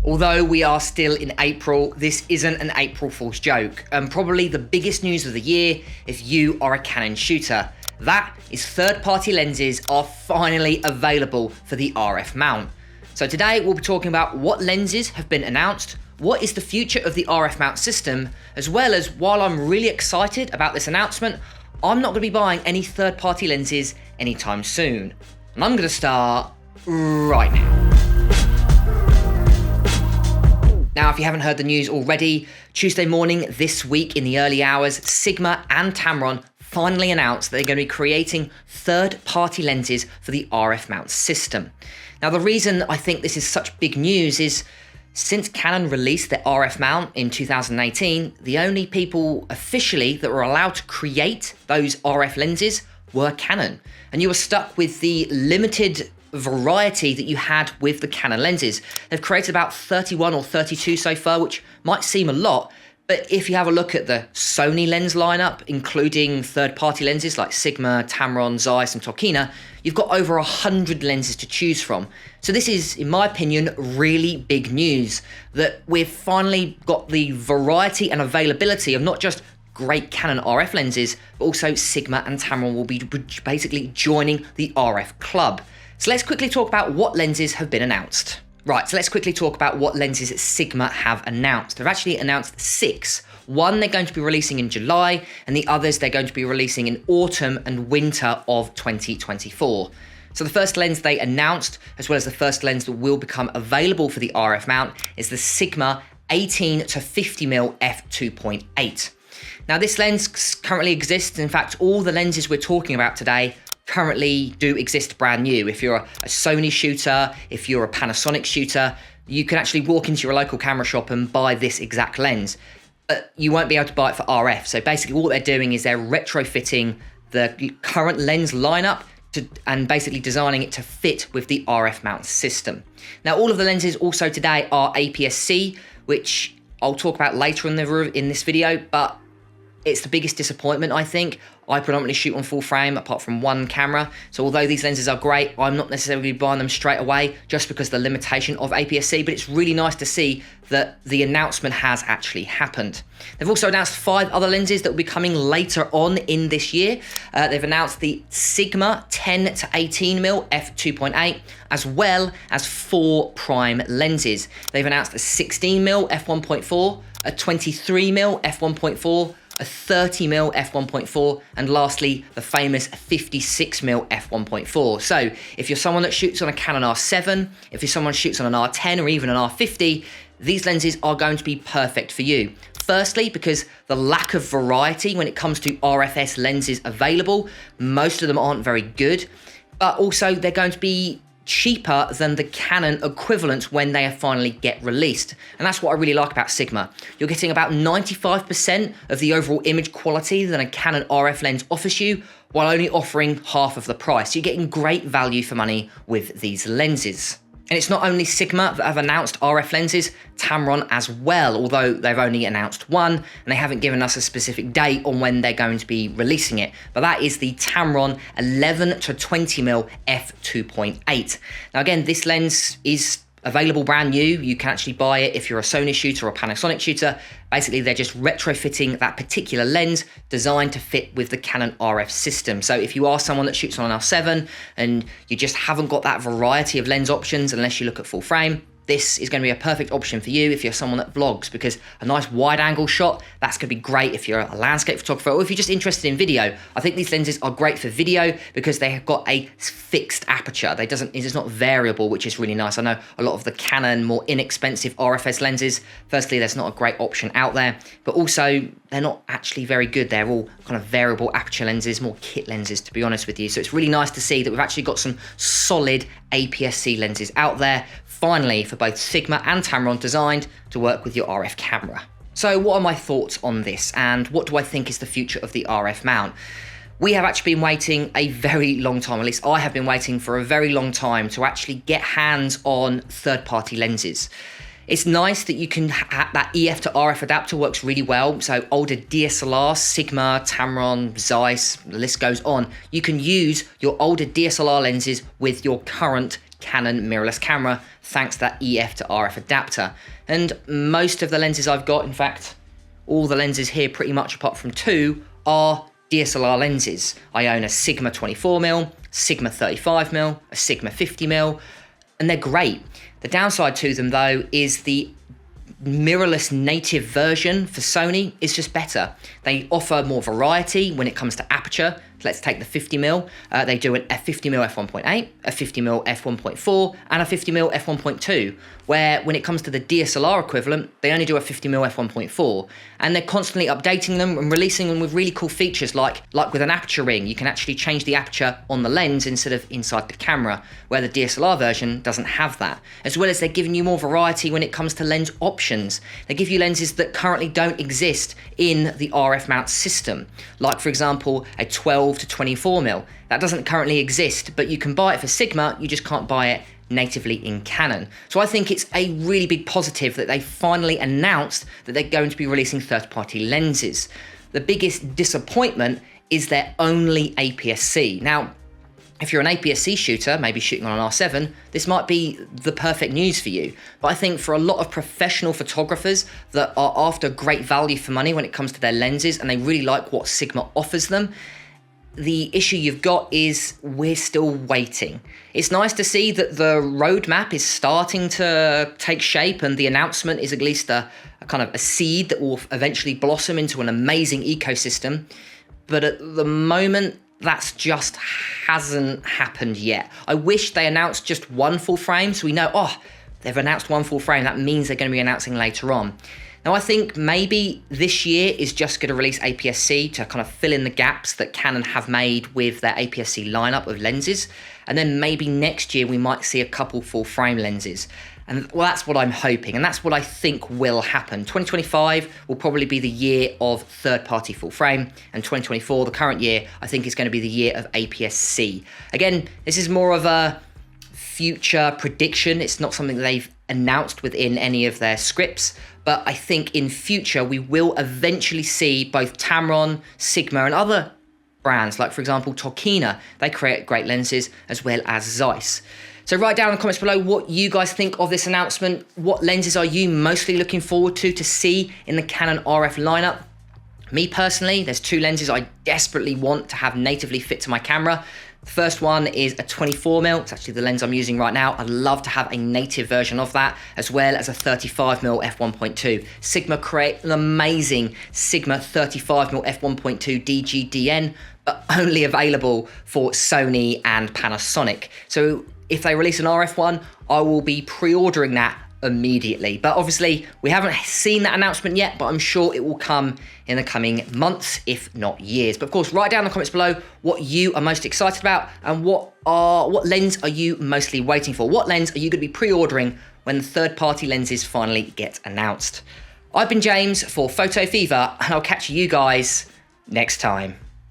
Although we are still in April, this isn't an April Fool's joke, and probably the biggest news of the year if you are a Canon shooter. That is third-party lenses are finally available for the RF mount. So today we'll be talking about what lenses have been announced, what is the future of the RF mount system, as well as while I'm really excited about this announcement, I'm not going to be buying any third-party lenses anytime soon. And I'm going to start right now. Now, if you haven't heard the news already, Tuesday morning this week in the early hours, Sigma and Tamron finally announced that they're going to be creating third-party lenses for the RF mount system. Now, the reason I think this is such big news is since Canon released their RF mount in 2018, the only people officially that were allowed to create those RF lenses were Canon. And you were stuck with the limited variety that you had with the Canon lenses. They've created about 31 or 32 so far, which might seem a lot, but if you have a look at the Sony lens lineup, including third-party lenses like Sigma, Tamron, Zeiss, and Tokina, you've got over 100 lenses to choose from. So this is, in my opinion, really big news, that we've finally got the variety and availability of not just great Canon RF lenses, but also Sigma and Tamron will be basically joining the RF club. So let's quickly talk about what lenses have been announced. Right, so let's quickly talk about what lenses Sigma have announced. They've actually announced 6. One they're going to be releasing in July, and the others they're going to be releasing in autumn and winter of 2024. So the first lens they announced, as well as the first lens that will become available for the RF mount, is the Sigma 18 to 50mm f2.8. Now this lens currently exists. In fact, all the lenses we're talking about today currently do exist brand new. If you're a Sony shooter, if you're a Panasonic shooter, you can actually walk into your local camera shop and buy this exact lens, but you won't be able to buy it for RF. So basically what they're doing is they're retrofitting the current lens lineup and basically designing it to fit with the RF mount system. Now all of the lenses also today are APS-C, which I'll talk about later in this video, but it's the biggest disappointment, I think. I predominantly shoot on full frame apart from one camera. So although these lenses are great, I'm not necessarily buying them straight away just because of the limitation of APS-C, but it's really nice to see that the announcement has actually happened. They've also announced 5 other lenses that will be coming later on in this year. They've announced the Sigma 10 to 18mm f2.8, as well as 4 prime lenses. They've announced a 16mm f1.4, a 23mm f1.4, a 30mm f1.4, and lastly, the famous 56mm f1.4. So if you're someone that shoots on a Canon R7, if you're someone who shoots on an R10 or even an R50, these lenses are going to be perfect for you. Firstly, because the lack of variety when it comes to RFS lenses available, most of them aren't very good, but also they're going to be cheaper than the Canon equivalents when they finally get released. And that's what I really like about Sigma. You're getting about 95% of the overall image quality that a Canon RF lens offers you, while only offering half of the price. You're getting great value for money with these lenses. And it's not only Sigma that have announced RF lenses, Tamron as well, although they've only announced one and they haven't given us a specific date on when they're going to be releasing it. But that is the Tamron 11 to 20mm f2.8. Now again, this lens is available brand new. You can actually buy it if you're a Sony shooter or a Panasonic shooter. Basically, they're just retrofitting that particular lens designed to fit with the Canon RF system. So if you are someone that shoots on an R7 and you just haven't got that variety of lens options unless you look at full frame, this is going to be a perfect option for you if you're someone that vlogs, because a nice wide angle shot, that's going to be great if you're a landscape photographer or if you're just interested in video. I think these lenses are great for video because they have got a fixed aperture. It's not variable, which is really nice. I know a lot of the Canon more inexpensive RFS lenses, firstly, there's not a great option out there, but also they're not actually very good. They're all kind of variable aperture lenses, more kit lenses, to be honest with you. So it's really nice to see that we've actually got some solid APS-C lenses out there, finally, for both Sigma and Tamron, designed to work with your RF camera. So what are my thoughts on this, and what do I think is the future of the RF mount? We have actually been waiting a very long time, at least I have been waiting for a very long time to actually get hands on third-party lenses. It's nice that you can have that EF to RF adapter works really well. So older DSLR, Sigma, Tamron, Zeiss, the list goes on. You can use your older DSLR lenses with your current Canon mirrorless camera, thanks to that EF to RF adapter. And most of the lenses I've got, in fact, all the lenses here pretty much apart from 2, are DSLR lenses. I own a Sigma 24mm, Sigma 35mm, a Sigma 50mm, and they're great. The downside to them though is the mirrorless native version for Sony is just better. They offer more variety when it comes to aperture. Let's take the 50mm. They do an f50mm f1.8, a 50mm f1.4, and a 50mm f1.2, where when it comes to the DSLR equivalent, they only do a 50mm f1.4. And they're constantly updating them and releasing them with really cool features like with an aperture ring, you can actually change the aperture on the lens instead of inside the camera, where the DSLR version doesn't have that. As well as they're giving you more variety when it comes to lens options. They give you lenses that currently don't exist in the RF mount system, like for example a 12 to 24mm. That doesn't currently exist, but you can buy it for Sigma, you just can't buy it natively in Canon. So I think it's a really big positive that they finally announced that they're going to be releasing third-party lenses. The biggest disappointment is they're only APS-C. Now, if you're an APS-C shooter, maybe shooting on an R7, this might be the perfect news for you. But I think for a lot of professional photographers that are after great value for money when it comes to their lenses and they really like what Sigma offers them, the issue you've got is we're still waiting. It's nice to see that the roadmap is starting to take shape and the announcement is at least a kind of a seed that will eventually blossom into an amazing ecosystem. But at the moment, that's just hasn't happened yet. I wish they announced just one full frame so we know, oh, they've announced one full frame. That means they're going to be announcing later on. Now, I think maybe this year is just going to release APS-C to kind of fill in the gaps that Canon have made with their APS-C lineup of lenses. And then maybe next year we might see a couple full frame lenses. And well, that's what I'm hoping. And that's what I think will happen. 2025 will probably be the year of third-party full frame. And 2024, the current year, I think is going to be the year of APS-C. Again, this is more of a future prediction. It's not something that they've announced within any of their scripts. But I think in future, we will eventually see both Tamron, Sigma, and other brands, like for example, Tokina. They create great lenses, as well as Zeiss. So write down in the comments below what you guys think of this announcement. What lenses are you mostly looking forward to see in the Canon RF lineup? Me personally, there's 2 lenses I desperately want to have natively fit to my camera. The first one is a 24mm, it's actually the lens I'm using right now. I'd love to have a native version of that, as well as a 35mm f1.2. Sigma create an amazing Sigma 35mm f1.2 DGDN, but only available for Sony and Panasonic. So if they release an RF one, I will be pre-ordering that immediately. But obviously we haven't seen that announcement yet, but I'm sure it will come in the coming months, if not years. But of course, write down in the comments below what you are most excited about and what lens are you mostly waiting for? What lens are you going to be pre-ordering when the third-party lenses finally get announced? I've been James for Photo Fever, and I'll catch you guys next time.